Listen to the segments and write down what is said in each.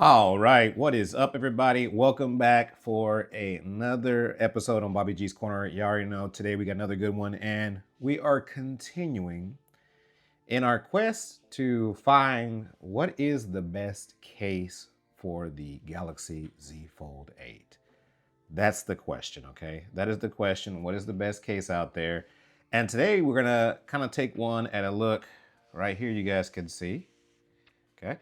All right, what is up, everybody? Welcome back for another episode on Bobby G's Corner. You already know today we got another good one, and we are continuing in our quest to find what is the best case for the Galaxy Z Fold 8. That's the question, okay? That is the question. What is the best case out there? And today we're gonna kind of take one at a look right here. You guys can see, okay?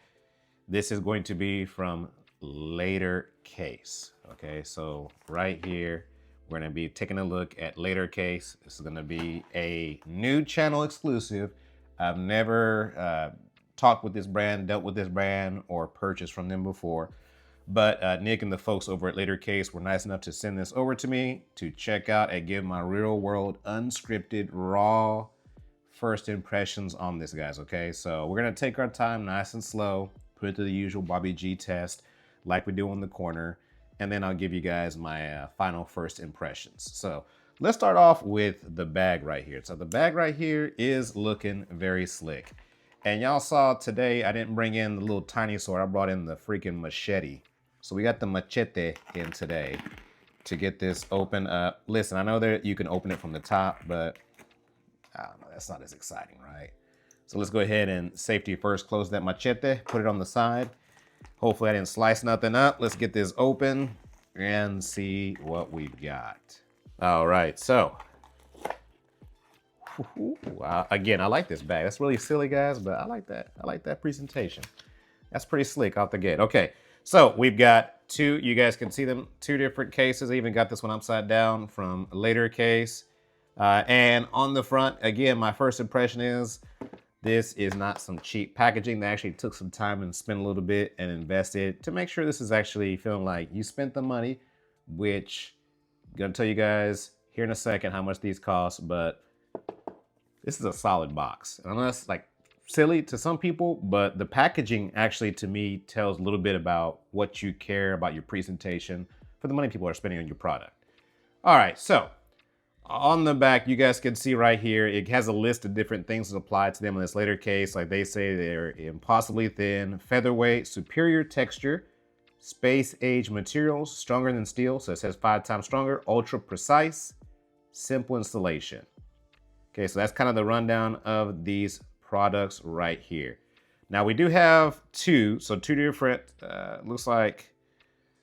This is going to be from Latercase. Okay, so right here, we're going to be taking a look at Latercase. This is going to be a new channel exclusive. I've never talked with this brand, dealt with this brand, or purchased from them before. But Nick and the folks over at Latercase were nice enough to send this over to me to check out and give my real world, unscripted, raw first impressions on this, guys. Okay, so we're going to take our time nice and slow, put it through the usual Bobby G test like we do on the corner, and then I'll give you guys my final first impressions. So let's start off with the bag right here. So the bag right here is looking very slick. And y'all saw today, I didn't bring in the little tiny sword. I brought in the freaking machete. So we got the machete in today to get this open up. Listen, I know that you can open it from the top, but I don't know, that's not as exciting, right? So let's go ahead and safety first, close that machete, put it on the side. Hopefully I didn't slice nothing up. Let's get this open and see what we've got. All right, so again, I like this bag. That's really silly, guys, but I like that. I like that presentation. That's pretty slick out the gate. Okay, so we've got two, you guys can see them, two different cases. I even got this one upside down from Latercase. And on the front, again, my first impression is this is not some cheap packaging. They actually took some time and spent a little bit and invested to make sure this is actually feeling like you spent the money, which I'm gonna tell you guys here in a second how much these cost, but this is a solid box. And I know that's like silly to some people, but the packaging actually to me tells a little bit about what you care about your presentation for the money people are spending on your product. All right, so on the back, you guys can see right here, it has a list of different things that apply to them in this Latercase. Like they say, they're impossibly thin, featherweight, superior texture, space age materials, stronger than steel. So it says 5 times stronger, ultra precise, simple installation. Okay, so that's kind of the rundown of these products right here. Now we do have two different, looks like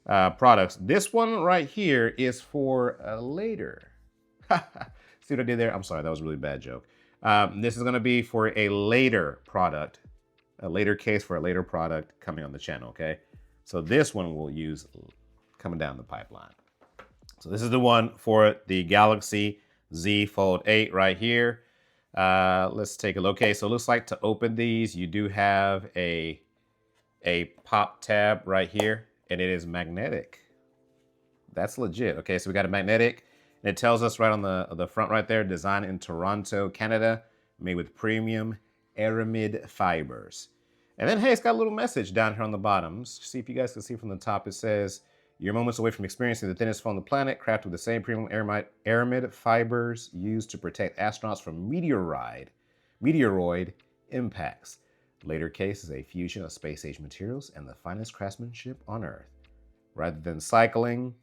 products. This one right here is for later. See what I did there? I'm sorry, that was a really bad joke. This is going to be for a later product, a later case for a later product coming on the channel, okay? So this one we'll use coming down the pipeline. So this is the one for the Galaxy Z Fold 8 right here. Let's take a look. Okay, so it looks like to open these, you do have a pop tab right here, and it is magnetic. That's legit. Okay, so we got a magnetic. And it tells us right on the front right there, designed in Toronto, Canada, made with premium aramid fibers. And then, hey, it's got a little message down here on the bottom. Let's see if you guys can see from the top. It says, you're moments away from experiencing the thinnest phone on the planet, crafted with the same premium aramid fibers used to protect astronauts from meteoroid impacts. Latercase is a fusion of space-age materials and the finest craftsmanship on Earth. Rather than recycling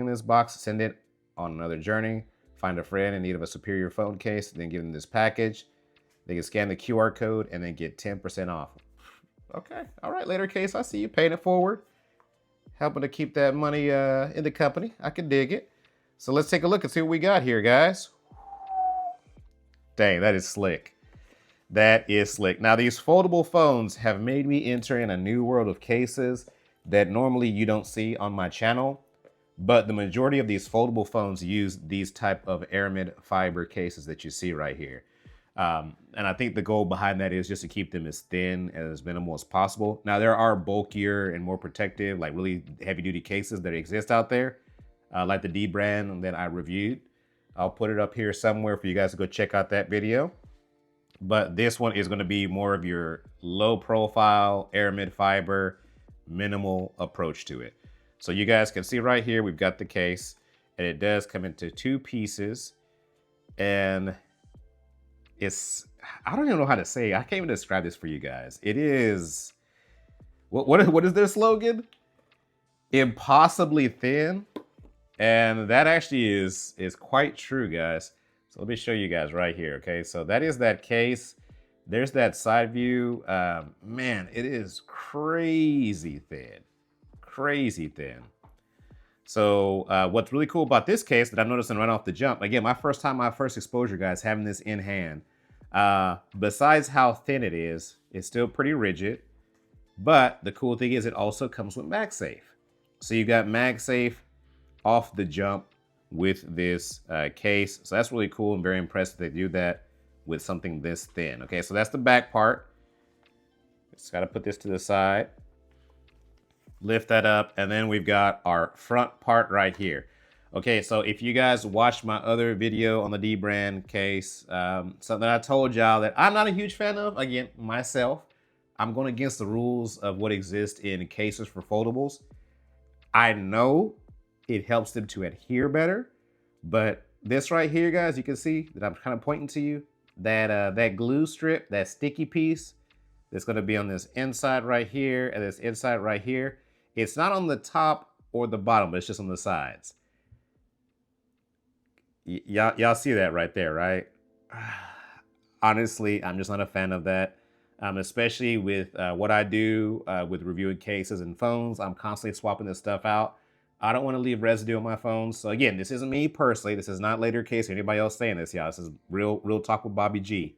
this box, send it on another journey, find a friend in need of a superior phone case, then give them this package. They can scan the QR code and then get 10% off. Okay, all right, Latercase, I see you paying it forward. Helping to keep that money in the company. I can dig it. So let's take a look and see what we got here, guys. Dang, that is slick. That is slick. Now, these foldable phones have made me enter in a new world of cases that normally you don't see on my channel. But the majority of these foldable phones use these type of aramid fiber cases that you see right here. And I think the goal behind that is just to keep them as thin and as minimal as possible. Now, there are bulkier and more protective, like really heavy duty cases that exist out there, like the D brand that I reviewed. I'll put it up here somewhere for you guys to go check out that video. But this one is going to be more of your low profile aramid fiber, minimal approach to it. So you guys can see right here, we've got the case, and it does come into 2 pieces. And it's, I don't even know how to say it. I can't even describe this for you guys. It is What is their slogan? Impossibly thin. And that actually is quite true, guys. So let me show you guys right here. Okay, so that is that case. There's that side view. Man, it is crazy thin. Crazy thin. So what's really cool about this case that I'm noticing right off the jump, again, my first exposure, guys, having this in hand. Besides how thin it is, it's still pretty rigid. But the cool thing is it also comes with MagSafe. So you got MagSafe off the jump with this case. So that's really cool and very impressive they do that with something this thin. Okay, so that's the back part. Just got to put this to the side. Lift that up, and then we've got our front part right here. Okay, so if you guys watched my other video on the D-brand case, something I told y'all that I'm not a huge fan of, again, myself, I'm going against the rules of what exists in cases for foldables. I know it helps them to adhere better, but this right here, guys, you can see that I'm kind of pointing to you, that that glue strip, that sticky piece that's going to be on this inside right here and this inside right here. It's not on the top or the bottom, but it's just on the sides. Y'all see that right there, right? Honestly, I'm just not a fan of that. Especially with what I do with reviewing cases and phones. I'm constantly swapping this stuff out. I don't want to leave residue on my phone. So again, this isn't me personally. This is not Latercase or anybody else saying this, y'all. This is real talk with Bobby G.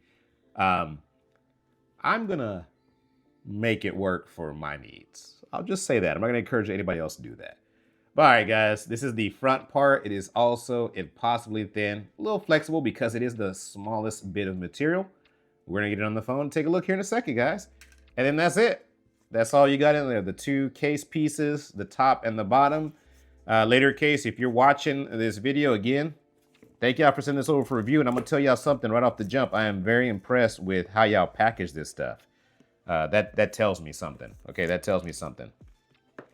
I'm gonna make it work for my needs. I'll just say that. I'm not gonna encourage anybody else to do that. But all right, guys, this is the front part. It is also impossibly thin, a little flexible because it is the smallest bit of material. We're gonna get it on the phone and take a look here in a second, guys. And then that's it. That's all you got in there. The two case pieces, the top and the bottom. Latercase, if you're watching this video again, thank y'all for sending this over for review. And I'm gonna tell y'all something right off the jump. I am very impressed with how y'all package this stuff. That tells me something. Okay, that tells me something.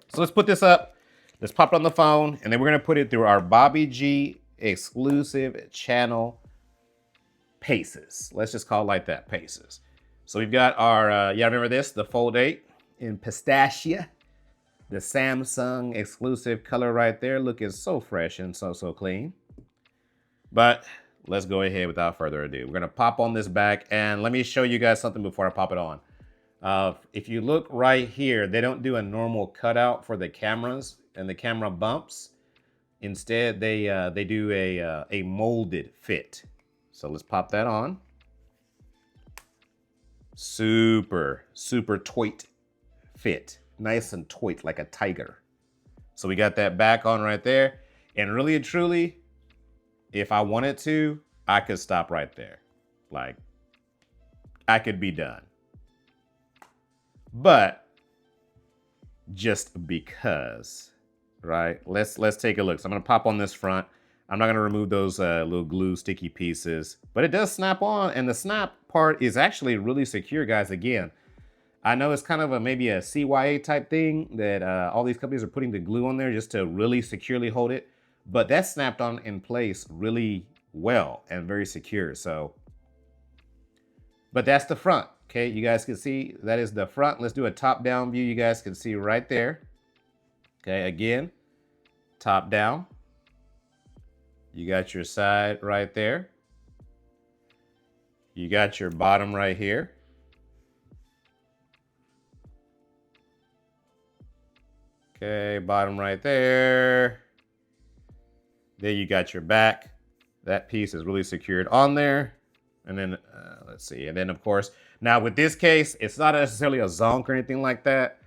So let's put this up. Let's pop it on the phone, and then we're gonna put it through our Bobby G exclusive channel paces. Let's just call it like that, paces. So we've got our, yeah, remember this, the Fold 8 in pistachio. The Samsung exclusive color right there, looking so fresh and so clean. But let's go ahead without further ado. We're gonna pop on this back, and let me show you guys something before I pop it on. If you look right here, they don't do a normal cutout for the cameras and the camera bumps. Instead, they do a molded fit. So let's pop that on. Super toit fit. Nice and toit like a tiger. So we got that back on right there. And really and truly, if I wanted to, I could stop right there. Like, I could be done. But just because, right? Let's take a look. So I'm gonna pop on this front. I'm not gonna remove those little glue sticky pieces, but it does snap on, and the snap part is actually really secure, guys. Again, I know it's kind of maybe a CYA type thing that all these companies are putting the glue on there just to really securely hold it, but that's snapped on in place really well and very secure. So, but that's the front. Okay, you guys can see that is the front. Let's do a top-down view. You guys can see right there. Okay, again, top down. You got your side right there. You got your bottom right here. Okay, bottom right there. There you got your back. That piece is really secured on there. And then, let's see. And then, of course, now with this case, it's not necessarily a zonk or anything like that.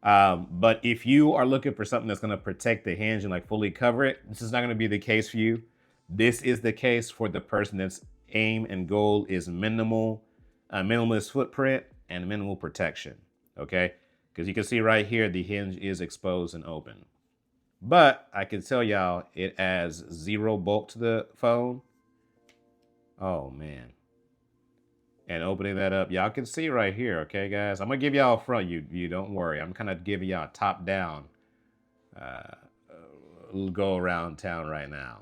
But if you are looking for something that's going to protect the hinge and like fully cover it, this is not going to be the case for you. This is the case for the person that's aim and goal is minimal, minimalist footprint and minimal protection. Okay, because you can see right here, the hinge is exposed and open. But I can tell y'all it adds zero bulk to the phone. Oh man. And opening that up, y'all can see right here, okay, guys? I'm gonna give y'all a front. You don't worry. I'm kind of giving y'all a top down go around town right now.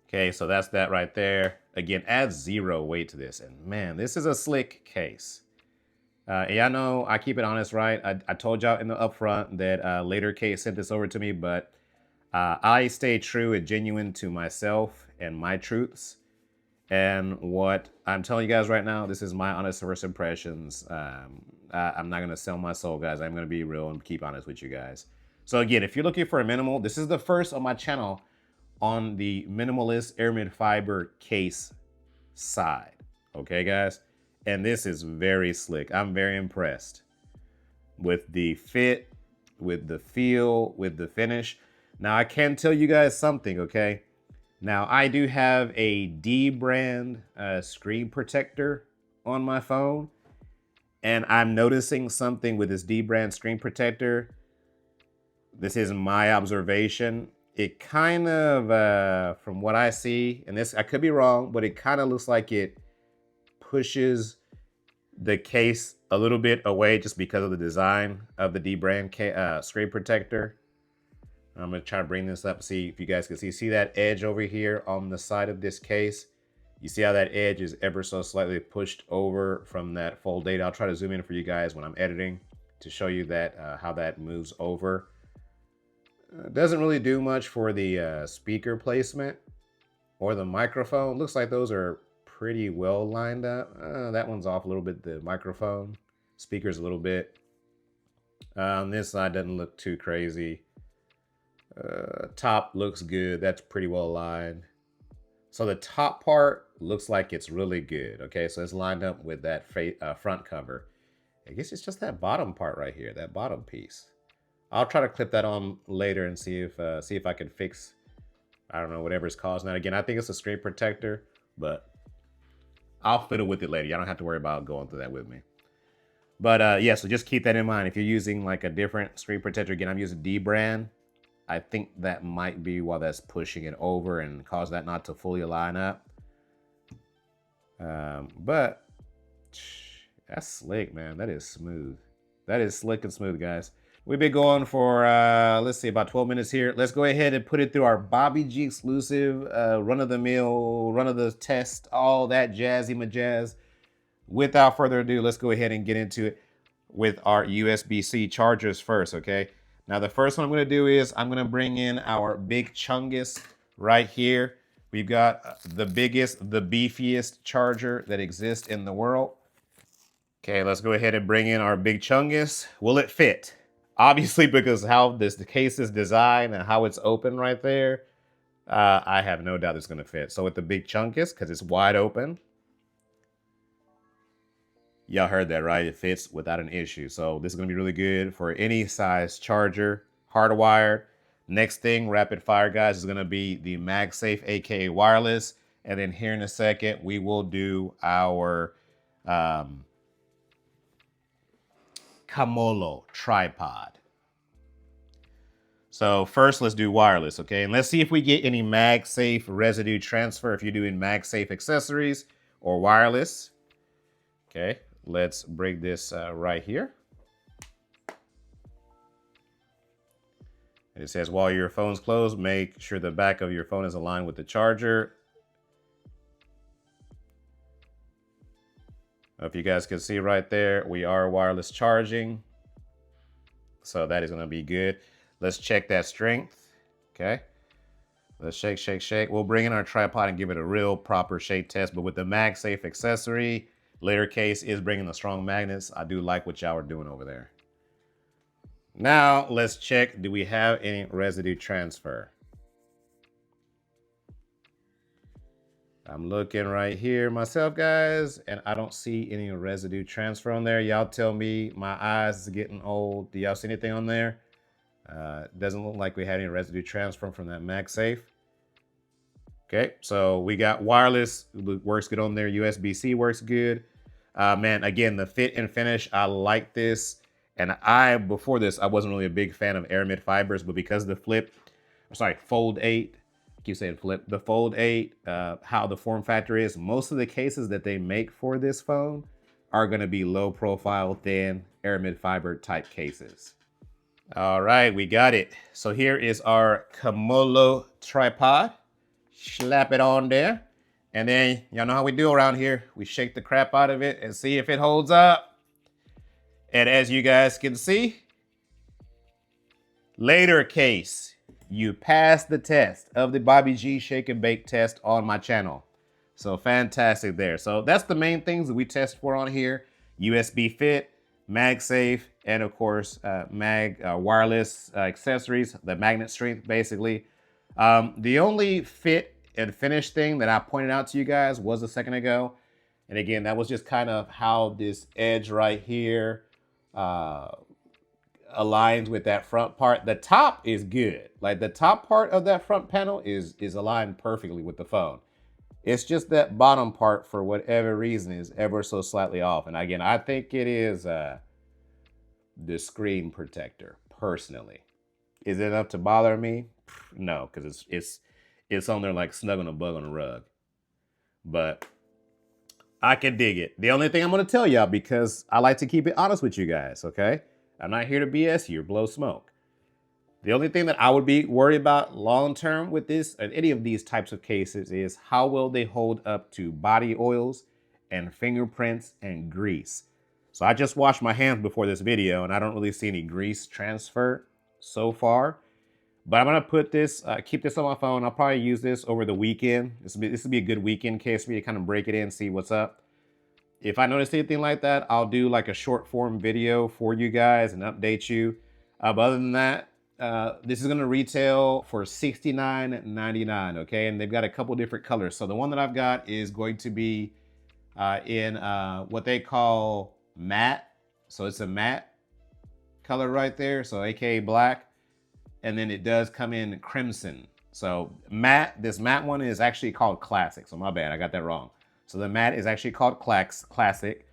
Okay, so that's that right there. Again, adds zero weight to this, and man, this is a slick case. And y'all know I keep it honest, right? I told y'all in the upfront that Latercase sent this over to me, but I stay true and genuine to myself and my truths. And what I'm telling you guys right now, this is my honest first impressions. I'm not going to sell my soul, guys. I'm going to be real and keep honest with you guys. So again, if you're looking for a minimal, this is the first on my channel on the minimalist aramid fiber case side. Okay, guys? And this is very slick. I'm very impressed with the fit, with the feel, with the finish. Now, I can tell you guys something, okay? Now, I do have a D brand screen protector on my phone, and I'm noticing something with this D brand screen protector. This is my observation. It kind of, from what I see, and this I could be wrong, but it kind of looks like it pushes the case a little bit away just because of the design of the D brand screen protector. I'm gonna try to bring this up, see if you guys can see that edge over here on the side of this case. You see how that edge is ever so slightly pushed over from that fold 8. I'll try to zoom in for you guys when I'm editing to show you that how that moves over. Doesn't really do much for the speaker placement or the microphone. Looks like those are pretty well lined up. That one's off a little bit, the microphone. Speaker's a little bit. On this side doesn't look too crazy. Top looks good. That's pretty well aligned. So the top part looks like it's really good. Okay, so it's lined up with that front cover. I guess it's just that bottom part right here, that bottom piece. I'll try to clip that on later and see if I can fix, I don't know, whatever's causing that. Again, I think it's a screen protector, but I'll fiddle with it later. Y'all don't have to worry about going through that with me. But yeah, so just keep that in mind. If you're using like a different screen protector, again, I'm using D brand. I think that might be why that's pushing it over and cause that not to fully line up. But that's slick, man. That is smooth. That is slick and smooth, guys. We've been going for, let's see, about 12 minutes here. Let's go ahead and put it through our Bobby G exclusive, run-of-the-mill, run-of-the-test, all that jazzy majazz. Without further ado, let's go ahead and get into it with our USB-C chargers first, okay? Now, the first one I'm going to do is I'm going to bring in our big Chungus right here. We've got the biggest, the beefiest charger that exists in the world. Okay, let's go ahead and bring in our big Chungus. Will it fit? Obviously, because how the case is designed and how it's open right there, I have no doubt it's going to fit. So with the big Chungus, because it's wide open, y'all heard that, right? It fits without an issue. So this is going to be really good for any size charger, hardwired. Next thing, rapid fire, guys, is going to be the MagSafe, aka wireless. And then here in a second, we will do our Camolo tripod. So first, let's do wireless, okay? And let's see if we get any MagSafe residue transfer if you're doing MagSafe accessories or wireless. Okay, let's bring this right here. And it says, while your phone's closed, make sure the back of your phone is aligned with the charger. If you guys can see right there, we are wireless charging. So that is going to be good. Let's check that strength. Okay. Let's shake, shake, shake. We'll bring in our tripod and give it a real proper shake test. But with the MagSafe accessory, Latercase is bringing the strong magnets. I do like what y'all are doing over there. Now let's check. Do we have any residue transfer? I'm looking right here myself, guys, and I don't see any residue transfer on there. Y'all tell me, my eyes is getting old. Do y'all see anything on there? Doesn't look like we had any residue transfer from that MagSafe. Okay, so we got wireless, works good on there. USB-C works good. Man, again, the fit and finish, I like this. And before this, I wasn't really a big fan of aramid fibers, but because of the fold 8, I keep saying flip, the fold 8, how the form factor is, most of the cases that they make for this phone are gonna be low profile, thin, aramid fiber type cases. All right, we got it. So here is our Camolo tripod. Slap it on there. And then, y'all know how we do around here. We shake the crap out of it and see if it holds up. And as you guys can see, Latercase, you passed the test of the Bobby G Shake and Bake test on my channel. So fantastic there. So that's the main things that we test for on here. USB fit, MagSafe, and of course, wireless accessories, the magnet strength basically. The only fit and finish thing that I pointed out to you guys was a second ago. And again, that was just kind of how this edge right here aligns with that front part. The top is good. Like the top part of that front panel is aligned perfectly with the phone. It's just that bottom part, for whatever reason, is ever so slightly off. And again, I think it is the screen protector, personally. Is it enough to bother me? No, because it's on there like snuggling a bug on a rug. But I can dig it. The only thing I'm going to tell y'all, because I like to keep it honest with you guys, okay? I'm not here to BS you or blow smoke. The only thing that I would be worried about long-term with this, and any of these types of cases, is how will they hold up to body oils and fingerprints and grease. So I just washed my hands before this video, and I don't really see any grease transfer so far. But I'm gonna put this, keep this on my phone. I'll probably use this over the weekend. This will be a good weekend case for me to kind of break it in, see what's up. If I notice anything like that, I'll do like a short form video for you guys and update you. But other than that, this is gonna retail for $69.99, okay? And they've got a couple different colors. So the one that I've got is going to be in what they call matte. So it's a matte color right there, so AKA black. And then it does come in crimson. So matte, this matte one is actually called Classic. So my bad, I got that wrong. So the matte is actually called Classic.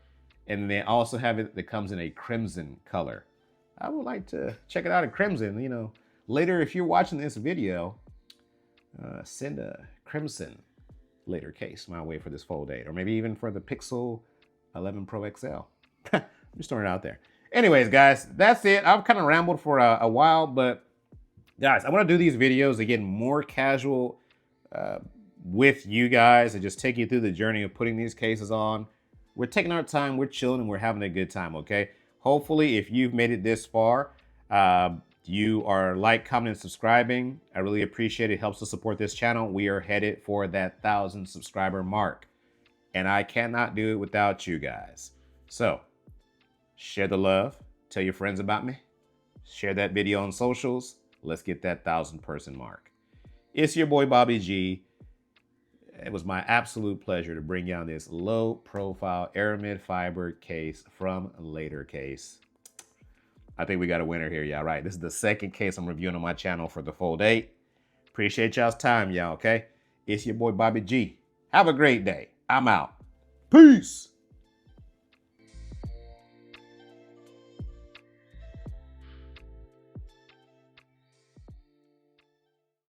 And they also have it that comes in a crimson color. I would like to check it out in crimson. You know, later if you're watching this video, send a crimson Latercase my way for this Fold 8, or maybe even for the Pixel 11 Pro XL. I'm just throwing it out there. Anyways, guys, that's it. I've kind of rambled for a while, but guys, I want to do these videos again more casual with you guys and just take you through the journey of putting these cases on. We're taking our time, we're chilling, and we're having a good time, okay? Hopefully, if you've made it this far, you are like, commenting, and subscribing. I really appreciate it. It helps to support this channel. We are headed for that 1,000 subscriber mark. And I cannot do it without you guys. So, share the love. Tell your friends about me. Share that video on socials. Let's get that 1,000 person mark. It's your boy, Bobby G. It was my absolute pleasure to bring you on this low profile aramid fiber case from Latercase. I think we got a winner here, y'all, right? This is the second case I'm reviewing on my channel for the Fold 8. Appreciate y'all's time, y'all, okay? It's your boy, Bobby G. Have a great day. I'm out. Peace.